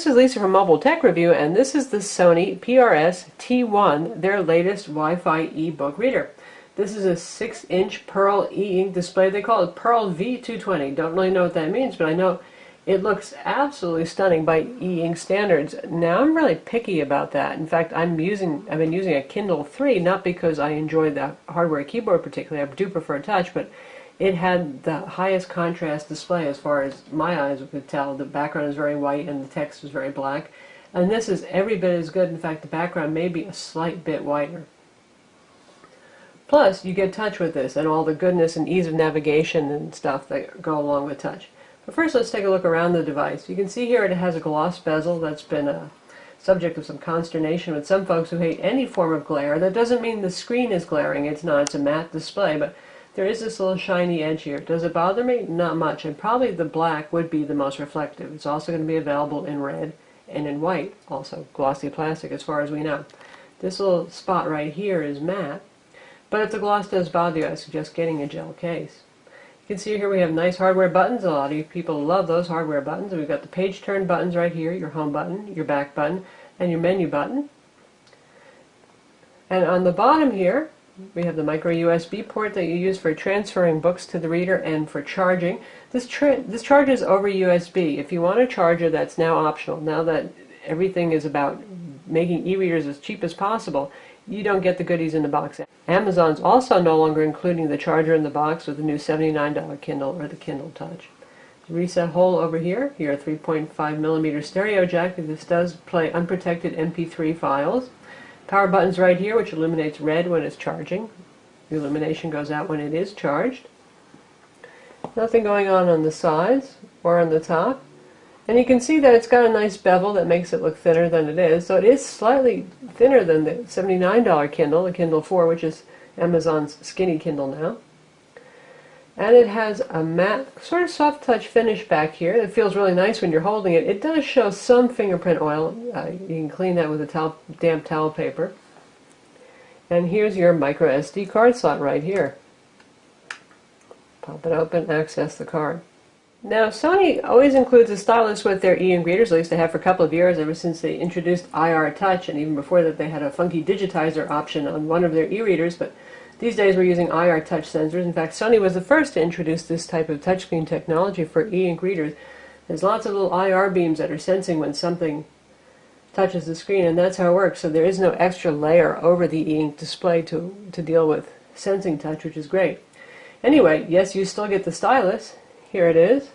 this is Lisa from Mobile Tech Review, and this is the Sony PRS T1, their latest Wi-Fi e-book reader. This is a 6-inch Pearl e-ink display. They call it Pearl V220. Don't really know what that means, but I know it looks absolutely stunning by e-ink standards. Now, I'm really picky about that. In fact, I've been using a Kindle 3, not because I enjoy the hardware keyboard particularly. I do prefer touch, but it had the highest contrast display as far as my eyes could tell. The background is very white and the text is very black. And this is every bit as good. In fact, the background may be a slight bit whiter. Plus, you get touch with this and all the goodness and ease of navigation and stuff that go along with touch. But first, let's take a look around the device. You can see here it has a gloss bezel. That's been a subject of some consternation with some folks who hate any form of glare. That doesn't mean the screen is glaring. It's not. It's a matte display, but there is this little shiny edge here. Does it bother me? Not much, and probably the black would be the most reflective. It's also going to be available in red and in white, also glossy plastic as far as we know. This little spot right here is matte, but if the gloss does bother you, I suggest getting a gel case. You can see here we have nice hardware buttons. A lot of you people love those hardware buttons. We've got the page turn buttons right here, your home button, your back button, and your menu button. And on the bottom here, we have the micro USB port that you use for transferring books to the reader and for charging. This charges over USB. If you want a charger, that's now optional. Now that everything is about making e-readers as cheap as possible, you don't get the goodies in the box. Amazon's also no longer including the charger in the box with the new $79 Kindle or the Kindle Touch. Reset hole over here, your 3.5mm stereo jack. This does play unprotected MP3 files. Power button's right here, which illuminates red when it's charging. The illumination goes out when it is charged. Nothing going on the sides or on the top. And you can see that it's got a nice bevel that makes it look thinner than it is. So it is slightly thinner than the $79 Kindle, the Kindle 4, which is Amazon's skinny Kindle now. And it has a matte, sort of soft touch finish back here. It feels really nice when you're holding it. It does show some fingerprint oil. You can clean that with a damp towel paper. And here's your micro SD card slot right here. Pop it open, access the card. Now, Sony always includes a stylus with their e-ink readers, at least they have for a couple of years, ever since they introduced IR Touch, and even before that they had a funky digitizer option on one of their e-readers, but these days we're using IR touch sensors. In fact, Sony was the first to introduce this type of touchscreen technology for e-ink readers. There's lots of little IR beams that are sensing when something touches the screen, and that's how it works. So there is no extra layer over the e-ink display to deal with sensing touch, which is great. Anyway, yes, you still get the stylus. Here it is.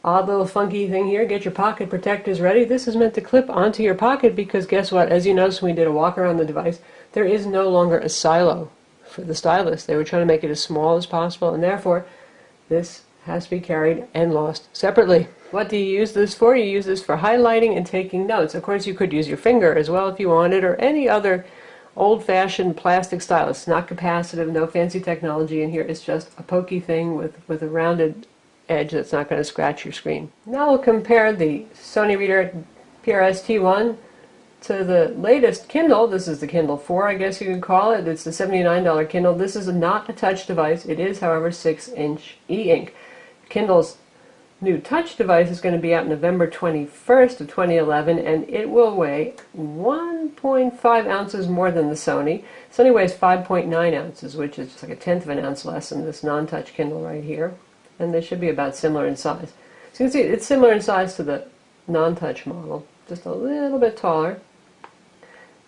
Odd little funky thing here. Get your pocket protectors ready. This is meant to clip onto your pocket because guess what? As you noticed when we did a walk around the device, there is no longer a silo for the stylus. They were trying to make it as small as possible, and therefore this has to be carried and lost separately. What do you use this for? You use this for highlighting and taking notes. Of course, you could use your finger as well if you wanted, or any other old-fashioned plastic stylus. Not capacitive, no fancy technology in here. It's just a pokey thing with a rounded edge that's not going to scratch your screen. Now we'll compare the Sony Reader PRS T1 to the latest Kindle. This is the Kindle 4, I guess you could call it. It's the $79 Kindle. This is not a touch device. It is, however, 6-inch e-ink. Kindle's new touch device is going to be out November 21st of 2011, and it will weigh 1.5 ounces more than the Sony. Sony weighs 5.9 ounces, which is just like a tenth of an ounce less than this non-touch Kindle right here. And they should be about similar in size. So you can see it's similar in size to the non-touch model, just a little bit taller.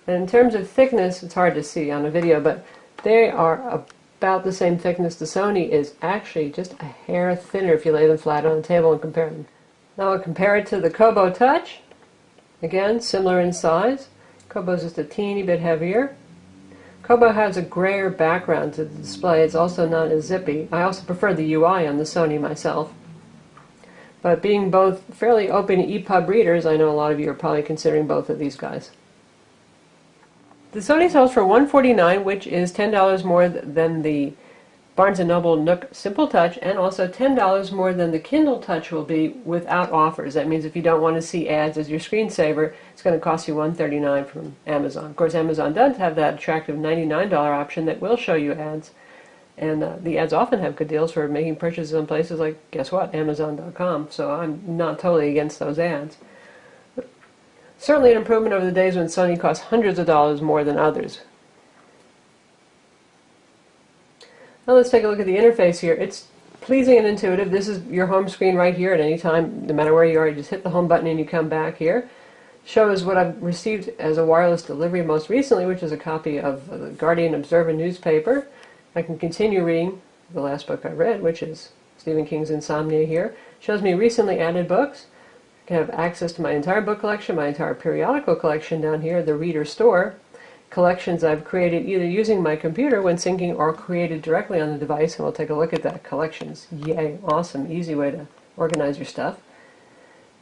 And in terms of thickness, it's hard to see on a video, but they are about the same thickness. The Sony is actually just a hair thinner if you lay them flat on the table and compare them. Now I'll compare it to the Kobo Touch. Again, similar in size. Kobo's just a teeny bit heavier. Kobo has a grayer background to the display. It's also not as zippy. I also prefer the UI on the Sony myself. But being both fairly open EPUB readers, I know a lot of you are probably considering both of these guys. The Sony sells for $149, which is $10 more than the Barnes & Noble Nook Simple Touch, and also $10 more than the Kindle Touch will be without offers. That means if you don't want to see ads as your screensaver, it's going to cost you $139 from Amazon. Of course, Amazon does have that attractive $99 option that will show you ads And the ads often have good deals for making purchases on places like, guess what, Amazon.com. So I'm not totally against those ads. But certainly an improvement over the days when Sony cost hundreds of dollars more than others. Now let's take a look at the interface here. It's pleasing and intuitive. This is your home screen right here at any time, no matter where you are. You just hit the home button and you come back here. Shows what I've received as a wireless delivery most recently, which is a copy of the Guardian Observer newspaper. I can continue reading the last book I read, which is Stephen King's Insomnia here. Shows me recently added books. I can have access to my entire book collection, my entire periodical collection down here, the Reader Store. Collections I've created either using my computer when syncing or created directly on the device, and we'll take a look at that. Collections. Yay, awesome, easy way to organize your stuff.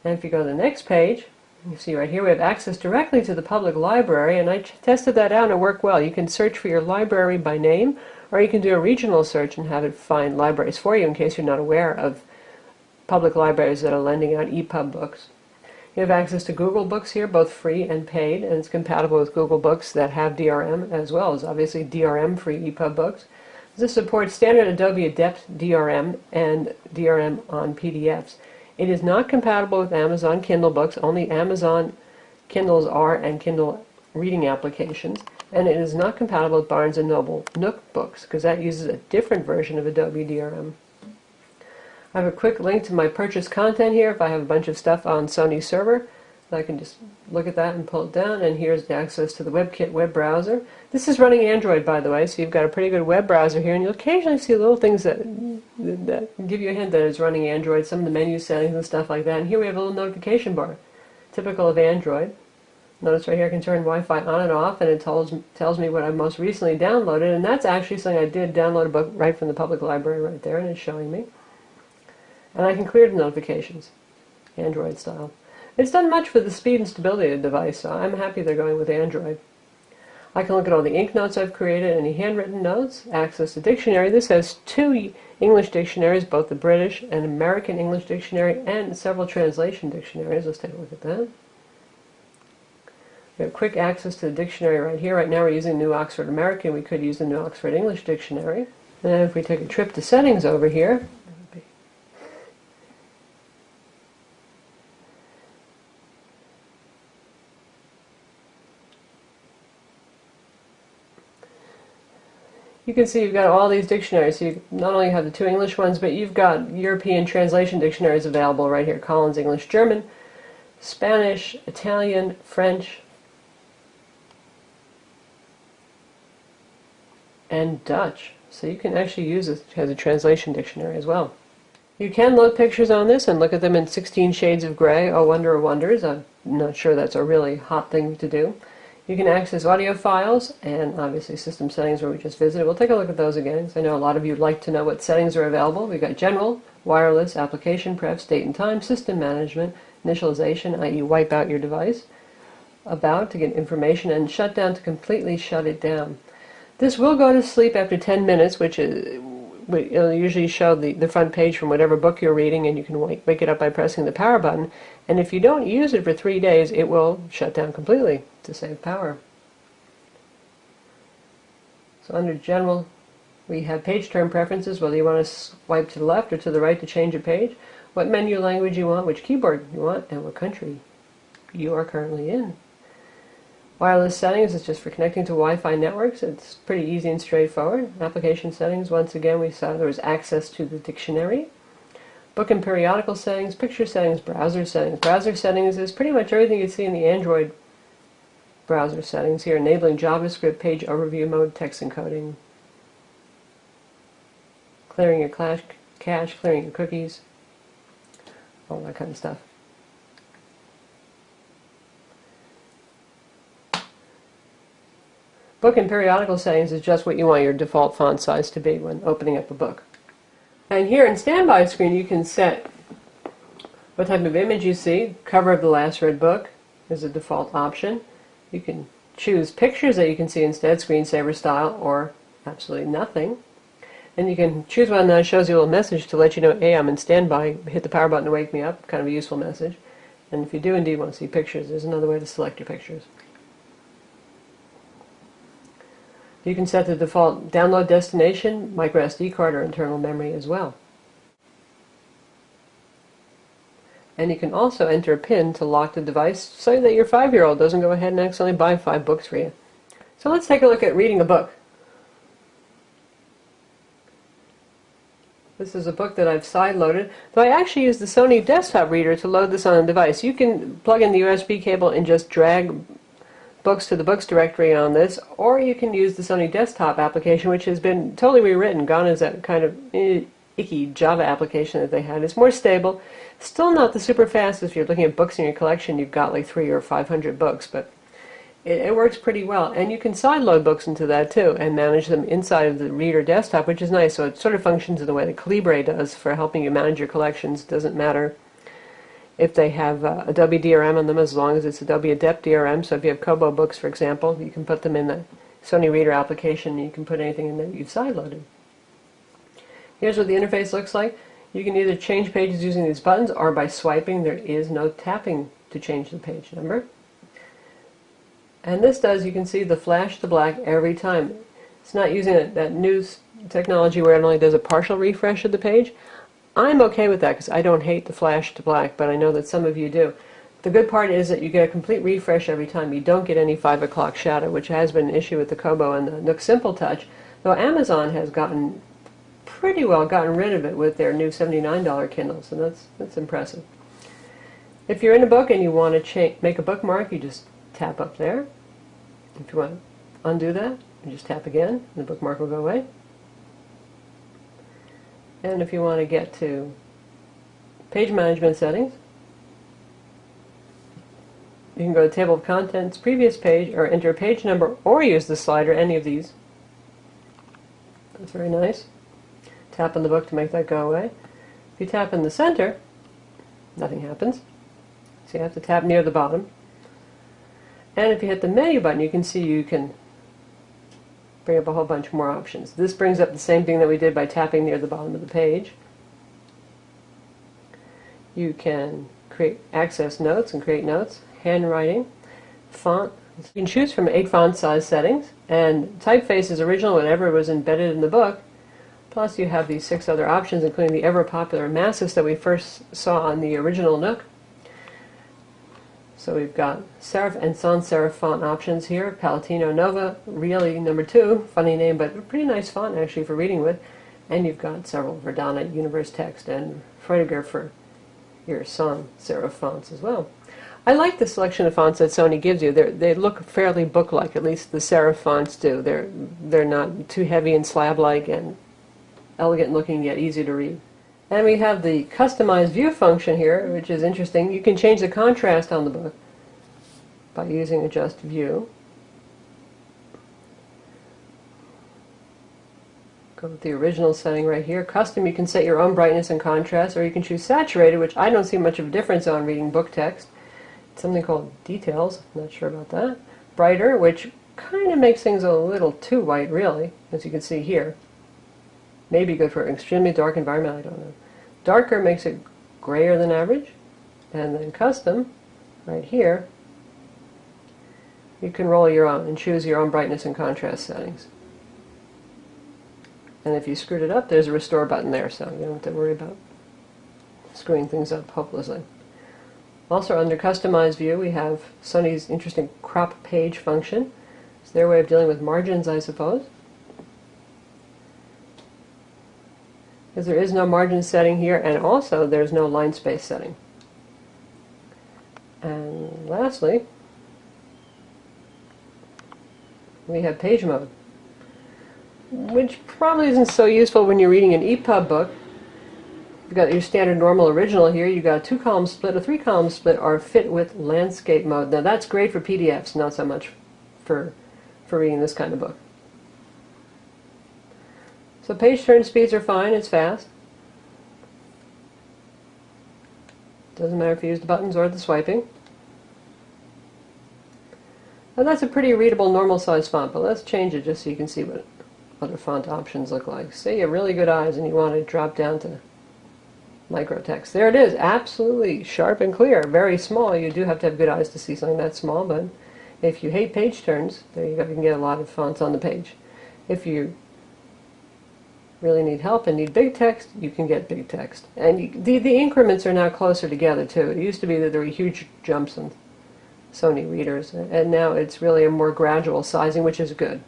And if you go to the next page, you see right here we have access directly to the public library, and I tested that out and it worked well. You can search for your library by name, or you can do a regional search and have it find libraries for you in case you're not aware of public libraries that are lending out EPUB books. You have access to Google Books here, both free and paid, and it's compatible with Google Books that have DRM, as well as obviously DRM-free EPUB books. This supports standard Adobe Adept DRM and DRM on PDFs. It is not compatible with Amazon Kindle books. Only Amazon Kindles are, and Kindle reading applications. And it is not compatible with Barnes & Noble Nook books, because that uses a different version of Adobe DRM. I have a quick link to my purchase content here. If I have a bunch of stuff on Sony's server, I can just look at that and pull it down, and here's the access to the WebKit web browser. This is running Android, by the way, so you've got a pretty good web browser here, and you'll occasionally see little things that give you a hint that it's running Android, some of the menu settings and stuff like that. And here we have a little notification bar, typical of Android. Notice right here I can turn Wi-Fi on and off, and it tells me what I've most recently downloaded, and that's actually something I did download a book right from the public library right there, and it's showing me. And I can clear the notifications, Android style. It's done much for the speed and stability of the device, so I'm happy they're going with Android. I can look at all the ink notes I've created, any handwritten notes, access to dictionary. This has 2 English dictionaries, both the British and American English dictionary, and several translation dictionaries. Let's take a look at that. We have quick access to the dictionary right here. Right now we're using New Oxford American. We could use the New Oxford English Dictionary. And then if we take a trip to settings over here, you can see you've got all these dictionaries. So you not only have the 2 English ones, but you've got European translation dictionaries available right here. Collins English German, Spanish, Italian, French, and Dutch. So you can actually use it as a translation dictionary as well. You can load pictures on this and look at them in 16 shades of gray. Oh, wonder of wonders. I'm not sure that's a really hot thing to do. You can access audio files and obviously system settings where we just visited. We'll take a look at those again, because I know a lot of you like to know what settings are available. We've got general, wireless, application pref, date and time, system management, initialization, i.e. wipe out your device, about to get information, and shut down to completely shut it down. This will go to sleep after 10 minutes, which is, it'll usually show the front page from whatever book you're reading, and you can wake it up by pressing the power button. And if you don't use it for 3 days, it will shut down completely to save power. So under General, we have page turn preferences, whether you want to swipe to the left or to the right to change a page, what menu language you want, which keyboard you want, and what country you are currently in. Wireless settings is just for connecting to Wi-Fi networks. It's pretty easy and straightforward. Application settings, once again, we saw there was access to the dictionary. Book and periodical settings, picture settings, browser settings. Browser settings is pretty much everything you see in the Android browser settings here, enabling JavaScript, page overview mode, text encoding, clearing your cache, clearing your cookies, all that kind of stuff. Book and periodical settings is just what you want your default font size to be when opening up a book. And here in standby screen you can set what type of image you see. Cover of the last read book is a default option. You can choose pictures that you can see instead, screensaver style, or absolutely nothing. And you can choose one that shows you a little message to let you know, hey, I'm in standby, hit the power button to wake me up, kind of a useful message. And if you do indeed want to see pictures, there's another way to select your pictures. You can set the default download destination, micro SD card, or internal memory as well. And you can also enter a PIN to lock the device so that your 5-year-old doesn't go ahead and accidentally buy 5 books for you. So let's take a look at reading a book. This is a book that I've side-loaded, though I actually use the Sony desktop reader to load this on a device. You can plug in the USB cable and just drag books to the books directory on this, or you can use the Sony desktop application, which has been totally rewritten, gone as that kind of icky Java application that they had. It's more stable, still not the super fast. If you're looking at books in your collection, you've got like 300 or 500 books, but it works pretty well. And you can sideload books into that too and manage them inside of the reader desktop, which is nice. So it sort of functions in the way that Calibre does for helping you manage your collections. Doesn't matter if they have Adobe DRM on them, as long as it's Adobe Adept DRM. So if you have Kobo books, for example, you can put them in the Sony Reader application, and you can put anything in there you've sideloaded. Here's what the interface looks like. You can either change pages using these buttons or by swiping. There is no tapping to change the page number. And this does, you can see the flash to black every time. It's not using that new technology where it only does a partial refresh of the page. I'm okay with that because I don't hate the flash to black, but I know that some of you do. The good part is that you get a complete refresh every time. You don't get any 5 o'clock shadow, which has been an issue with the Kobo and the Nook Simple Touch, though Amazon has pretty well gotten rid of it with their new $79 Kindle, so that's impressive. If you're in a book and you want to make a bookmark, you just tap up there. If you want to undo that, you just tap again, and the bookmark will go away. And if you want to get to page management settings, you can go to table of contents, previous page, or enter a page number, or use the slider, any of these. That's very nice. Tap on the book to make that go away. If you tap in the center, nothing happens. So you have to tap near the bottom. And if you hit the menu button, you can see you can bring up a whole bunch more options. This brings up the same thing that we did by tapping near the bottom of the page. You can access notes and create notes, handwriting, font. You can choose from 8 font size settings, and typeface is original, whatever was embedded in the book. Plus you have these 6 other options, including the ever-popular Massif that we first saw on the original Nook. So we've got serif and sans serif font options here. Palatino Nova, really number 2, funny name, but a pretty nice font actually for reading with. And you've got several Verdana, Universe Text, and Freudiger for your sans serif fonts as well. I like the selection of fonts that Sony gives you. They look fairly book-like, at least the serif fonts do. They're not too heavy and slab-like and elegant looking yet easy to read. And we have the Customize View function here, which is interesting. You can change the contrast on the book by using Adjust View. Go with the original setting right here. Custom, you can set your own brightness and contrast, or you can choose Saturated, which I don't see much of a difference on reading book text. It's something called Details, not sure about that. Brighter, which kind of makes things a little too white, really, as you can see here. Maybe good for an extremely dark environment, I don't know. Darker makes it grayer than average. And then Custom, right here, you can roll your own and choose your own brightness and contrast settings. And if you screwed it up, there's a Restore button there, so you don't have to worry about screwing things up hopelessly. Also under Customize View, we have Sony's interesting Crop Page function. It's their way of dealing with margins, I suppose. Because there is no margin setting here, and also there's no line space setting. And lastly, we have page mode, which probably isn't so useful when you're reading an EPUB book. You've got your standard normal original here. You've got a 2-column split, a 3-column split, or fit with landscape mode. Now that's great for PDFs, not so much for reading this kind of book. So page turn speeds are fine, it's fast. Doesn't matter if you use the buttons or the swiping. Now that's a pretty readable normal size font, but let's change it just so you can see what other font options look like. Say you have really good eyes and you want to drop down to micro text. There it is, absolutely sharp and clear, very small. You do have to have good eyes to see something that small, but if you hate page turns, there you go, you can get a lot of fonts on the page. If you really need help and need big text, you can get big text. And the increments are now closer together too. It used to be that there were huge jumps in Sony readers, and now it's really a more gradual sizing, which is good.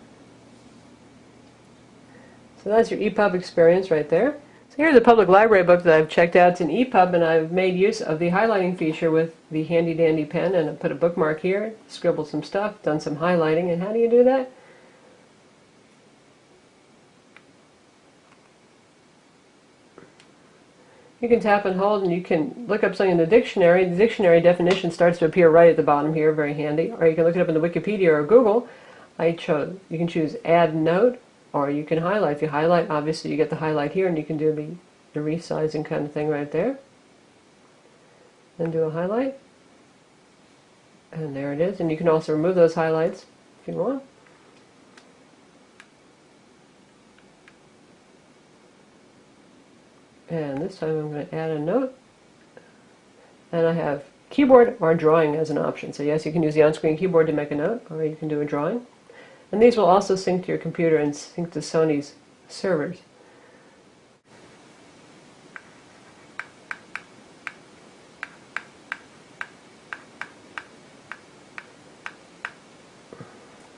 So that's your EPUB experience right there. So here's a public library book that I've checked out. It's an EPUB, and I've made use of the highlighting feature with the handy dandy pen, and I put a bookmark here, scribbled some stuff, done some highlighting. And how do you do that? You can tap and hold, and you can look up something in the dictionary. The dictionary definition starts to appear right at the bottom here, very handy. Or you can look it up in the Wikipedia or Google. You can choose Add Note, or you can highlight. If you highlight, obviously you get the highlight here, and you can do the resizing kind of thing right there. And do a highlight. And there it is. And you can also remove those highlights if you want. And this time I'm going to add a note. And I have keyboard or drawing as an option. So yes, you can use the on-screen keyboard to make a note, or you can do a drawing. And these will also sync to your computer and sync to Sony's servers.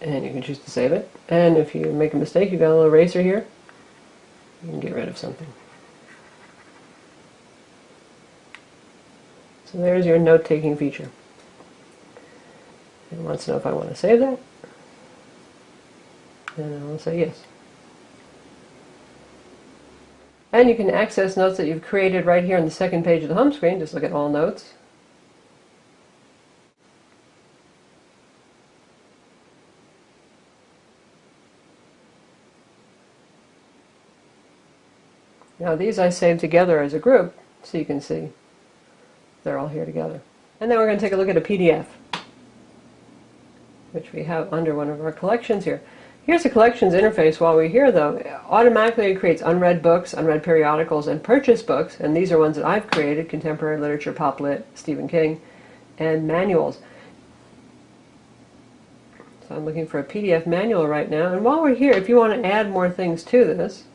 And you can choose to save it. And if you make a mistake, you've got a little eraser here. You can get rid of something. So there's your note-taking feature. It wants to know if I want to save that. And I'll say yes. And you can access notes that you've created right here on the second page of the home screen. Just look at all notes. Now these I saved together as a group, so you can see they're all here together. And then we're going to take a look at a PDF, which we have under one of our collections here. Here's the collections interface. While we're here, though, automatically it creates unread books, unread periodicals, and purchase books. And these are ones that I've created: contemporary literature, pop lit, Stephen King, and manuals. So I'm looking for a PDF manual right now. And while we're here, if you want to add more things to this,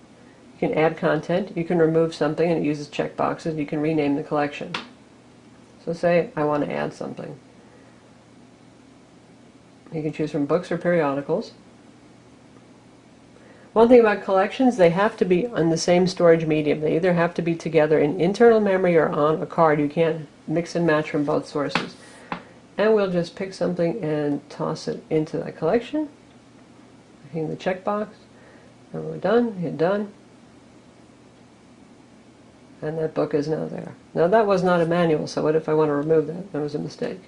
you can add content, you can remove something, and it uses checkboxes. You can rename the collection. So say I want to add something. You can choose from books or periodicals. One thing about collections, they have to be on the same storage medium. They either have to be together in internal memory or on a card. You can't mix and match from both sources. And we'll just pick something and toss it into that collection. Hitting the checkbox. And we're done. Hit done. And that book is now there. Now that was not a manual, so what if I want to remove that? That was a mistake.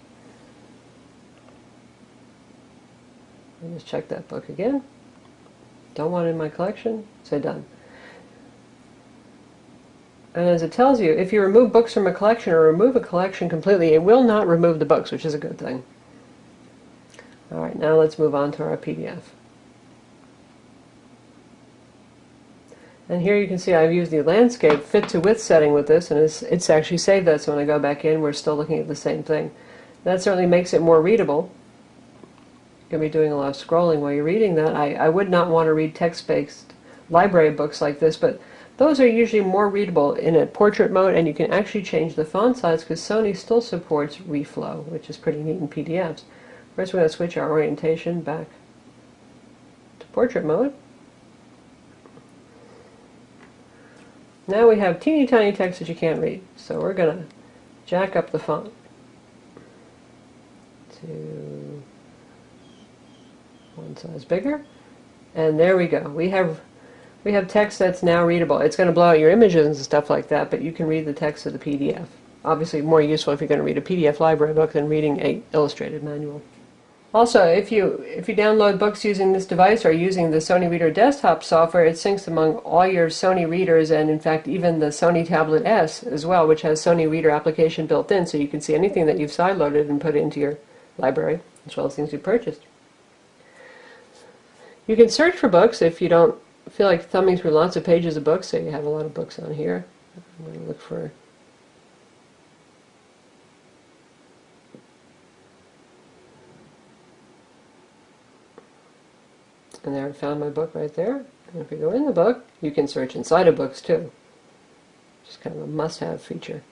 I'll just check that book again. Don't want it in my collection, say done. And as it tells you, if you remove books from a collection or remove a collection completely, it will not remove the books, which is a good thing. Alright, now let's move on to our PDF. And here you can see I've used the landscape fit to width setting with this, and it's actually saved that, so when I go back in, we're still looking at the same thing. That certainly makes it more readable. You're going to be doing a lot of scrolling while you're reading that. I would not want to read text-based library books like this, but those are usually more readable in a portrait mode, and you can actually change the font size because Sony still supports reflow, which is pretty neat in PDFs. First we're going to switch our orientation back to portrait mode. Now we have teeny tiny text that you can't read, so we're going to jack up the font to one size bigger, and there we go. We have text that's now readable. It's going to blow out your images and stuff like that, but you can read the text of the PDF. Obviously more useful if you're going to read a PDF library book than reading an illustrated manual. Also, if you download books using this device or using the Sony Reader desktop software, it syncs among all your Sony readers, and in fact even the Sony Tablet S as well, which has Sony Reader application built in, so you can see anything that you've sideloaded and put into your library, as well as things you purchased. You can search for books if you don't feel like thumbing through lots of pages of books. Say you have a lot of books on here. I'm going to look for And there I found my book right there. And if we go in the book, you can search inside of books too. Just kind of a must-have feature.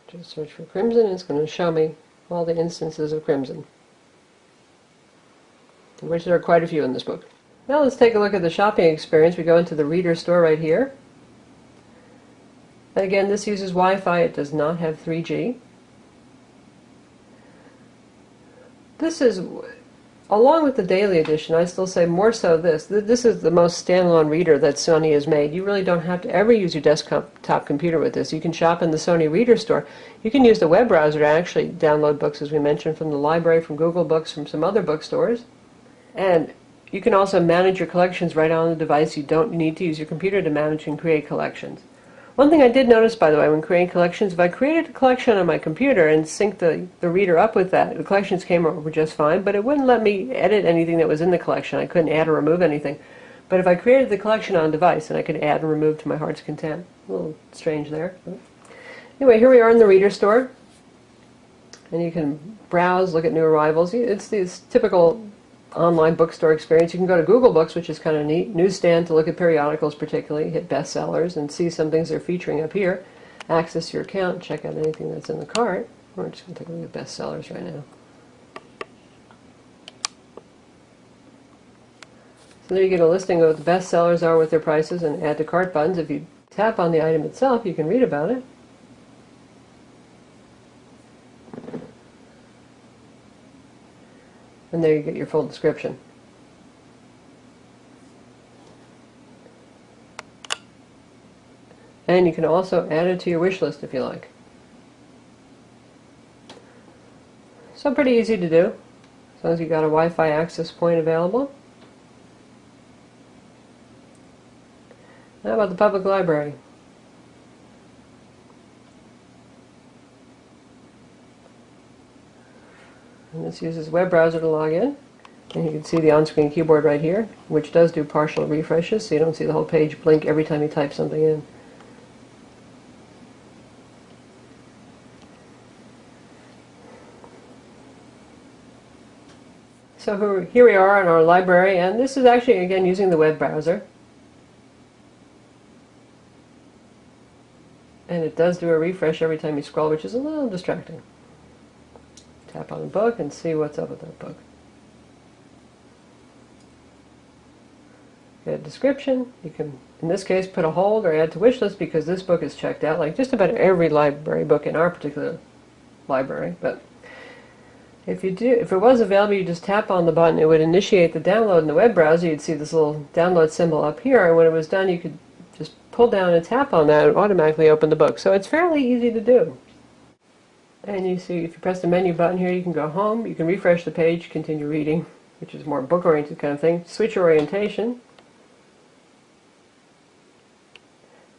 Just search for crimson, and it's going to show me all the instances of crimson, which there are quite a few in this book. Now let's take a look at the shopping experience. We go into the reader store right here. And again, this uses Wi-Fi. It does not have 3G. This is, along with the daily edition, I still say more so this. This is the most standalone reader that Sony has made. You really don't have to ever use your desktop computer with this. You can shop in the Sony Reader Store. You can use the web browser to actually download books, as we mentioned, from the library, from Google Books, from some other bookstores. And you can also manage your collections right on the device. You don't need to use your computer to manage and create collections. One thing I did notice, by the way, when creating collections, if I created a collection on my computer and synced the reader up with that, the collections came over just fine, but it wouldn't let me edit anything that was in the collection. I couldn't add or remove anything. But if I created the collection on device, then I could add and remove to my heart's content. A little strange there. Anyway, here we are in the reader store. And you can browse, look at new arrivals. It's this typical online bookstore experience. You can go to Google Books, which is kind of neat. Newsstand to look at periodicals particularly, hit bestsellers, and see some things they're featuring up here. Access your account, check out anything that's in the cart. We're just going to take a look at bestsellers right now. So there you get a listing of what the bestsellers are, with their prices, and add to cart buttons. If you tap on the item itself, you can read about it. And there you get your full description. And you can also add it to your wish list if you like. So pretty easy to do, as long as you've got a Wi-Fi access point available. How about the public library? And this uses a web browser to log in. And you can see the on-screen keyboard right here, which does do partial refreshes, so you don't see the whole page blink every time you type something in. So here we are in our library, and this is actually, again, using the web browser. And it does do a refresh every time you scroll, which is a little distracting. Tap on a book and see what's up with that book. Get a description. You can, in this case, put a hold or add to wish list because this book is checked out, like just about every library book in our particular library. But if it was available, you just tap on the button, it would initiate the download in the web browser. You'd see this little download symbol up here, and when it was done, you could just pull down and tap on that and automatically open the book. So it's fairly easy to do. And you see, if you press the menu button here, you can go home, you can refresh the page, continue reading, which is more book-oriented kind of thing. Switch orientation.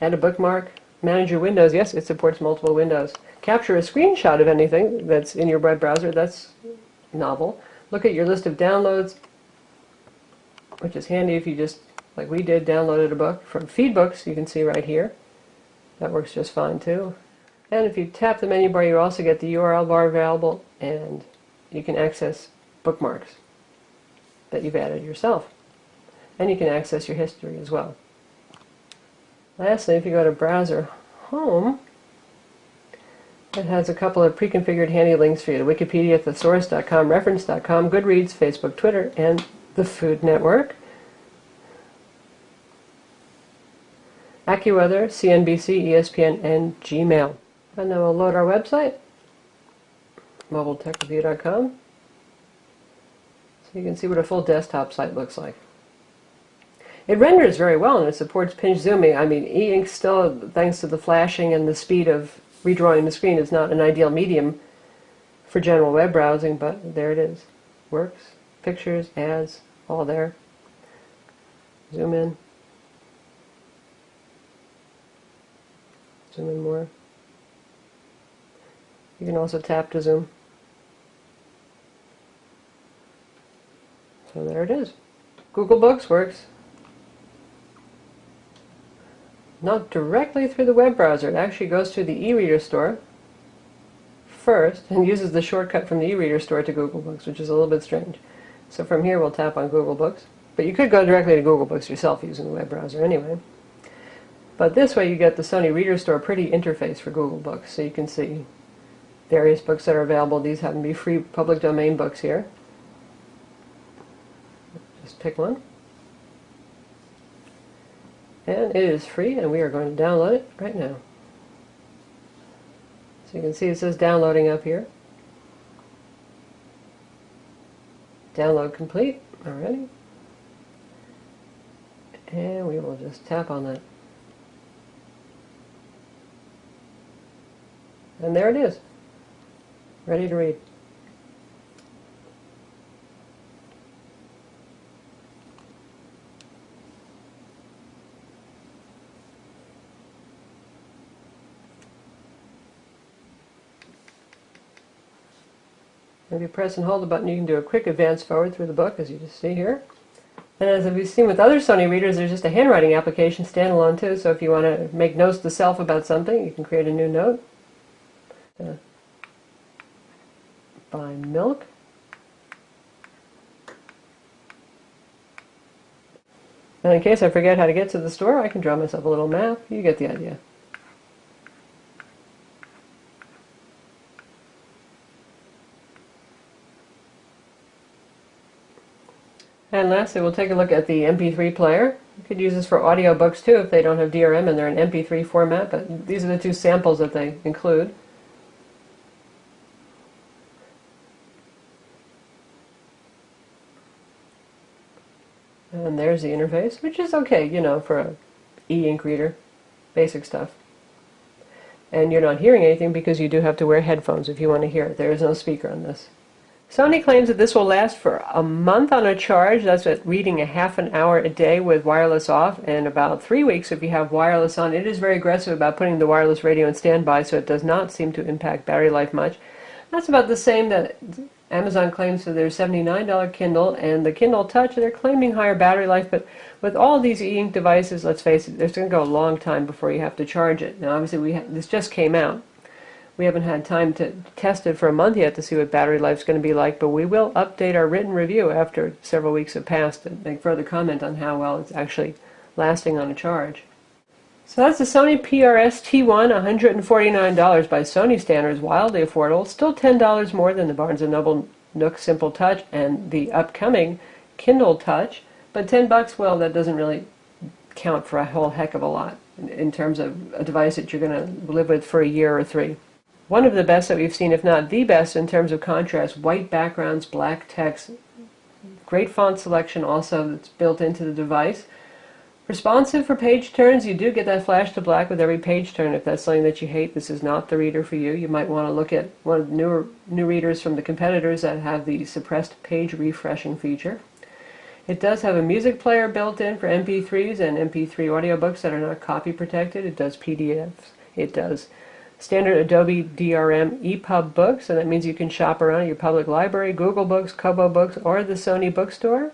Add a bookmark. Manage your windows. Yes, it supports multiple windows. Capture a screenshot of anything that's in your web browser. That's novel. Look at your list of downloads, which is handy if you just, like we did, downloaded a book from Feedbooks. You can see right here. That works just fine too. And if you tap the menu bar, you also get the URL bar available, and you can access bookmarks that you've added yourself. And you can access your history as well. Lastly, if you go to Browser Home, it has a couple of pre-configured handy links for you to Wikipedia, thesaurus.com, reference.com, Goodreads, Facebook, Twitter, and the Food Network. AccuWeather, CNBC, ESPN, and Gmail. And then we'll load our website, mobiletechreview.com, so you can see what a full desktop site looks like. It renders very well, and it supports pinch zooming. I mean, e-ink still, thanks to the flashing and the speed of redrawing the screen, is not an ideal medium for general web browsing, but there it is. Works, pictures, ads, all there. Zoom in. Zoom in more. You can also tap to zoom. So there it is. Google Books works not directly through the web browser. It actually goes to the e-reader store first and uses the shortcut from the e-reader store to Google Books, which is a little bit strange. So from here we'll tap on Google Books. But you could go directly to Google Books yourself using the web browser anyway. But this way you get the Sony Reader Store pretty interface for Google Books, so you can see various books that are available. These happen to be free public domain books here. Just pick one. And it is free, and we are going to download it right now. So you can see it says downloading up here. Download complete already. And we will just tap on that. And there it is. Ready to read. If you press and hold the button, you can do a quick advance forward through the book, as you just see here. And as we've seen with other Sony readers, there's just a handwriting application standalone too, so if you want to make notes to self about something, you can create a new note. Buy milk. And in case I forget how to get to the store, I can draw myself a little map. You get the idea. And lastly, we'll take a look at the MP3 player. You could use this for audiobooks too if they don't have DRM and they're in MP3 format, but these are the two samples that they include. And there's the interface, which is okay, you know, for an e-ink reader. Basic stuff. And you're not hearing anything because you do have to wear headphones if you want to hear it. There is no speaker on this. Sony claims that this will last for a month on a charge. That's at reading a half an hour a day with wireless off, and about 3 weeks if you have wireless on. It is very aggressive about putting the wireless radio in standby, so it does not seem to impact battery life much. That's about the same that Amazon claims for their $79 Kindle, and the Kindle Touch, they're claiming higher battery life, but with all these e-ink devices, let's face it, it's going to go a long time before you have to charge it. Now obviously this just came out. We haven't had time to test it for a month yet to see what battery life is going to be like, but we will update our written review after several weeks have passed and make further comment on how well it's actually lasting on a charge. So that's the Sony PRS T1, $149 by Sony standards, wildly affordable, still $10 more than the Barnes & Noble Nook Simple Touch and the upcoming Kindle Touch, but $10, well, that doesn't really count for a whole heck of a lot in terms of a device that you're going to live with for a year or 3. One of the best that we've seen, if not the best, in terms of contrast, white backgrounds, black text, great font selection also that's built into the device. Responsive for page turns, you do get that flash to black with every page turn. If that's something that you hate, this is not the reader for you. You might want to look at one of the new readers from the competitors that have the suppressed page refreshing feature. It does have a music player built in for MP3s and MP3 audiobooks that are not copy protected. It does PDFs. It does standard Adobe DRM EPUB books, and that means you can shop around your public library, Google Books, Kobo Books, or the Sony bookstore.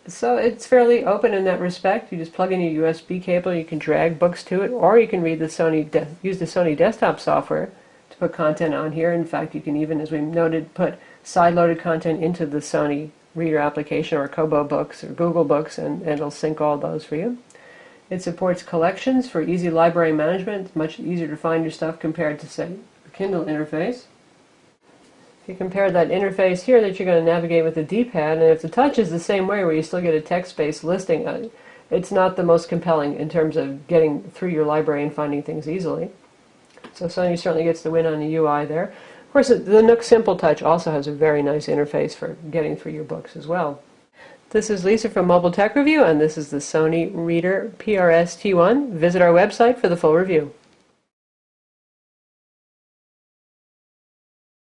So it's fairly open in that respect. You just plug in your USB cable, you can drag books to it, or you can read the use the Sony desktop software to put content on here. In fact, you can even, as we noted, put side-loaded content into the Sony Reader application or Kobo Books or Google Books, and it'll sync all those for you. It supports collections for easy library management. It's much easier to find your stuff compared to, say, the Kindle interface. If you compare that interface here that you're going to navigate with the D-pad, and if the touch is the same way where you still get a text-based listing, it's not the most compelling in terms of getting through your library and finding things easily. So Sony certainly gets the win on the UI there. Of course, the Nook Simple Touch also has a very nice interface for getting through your books as well. This is Lisa from Mobile Tech Review, and this is the Sony Reader PRS T1. Visit our website for the full review.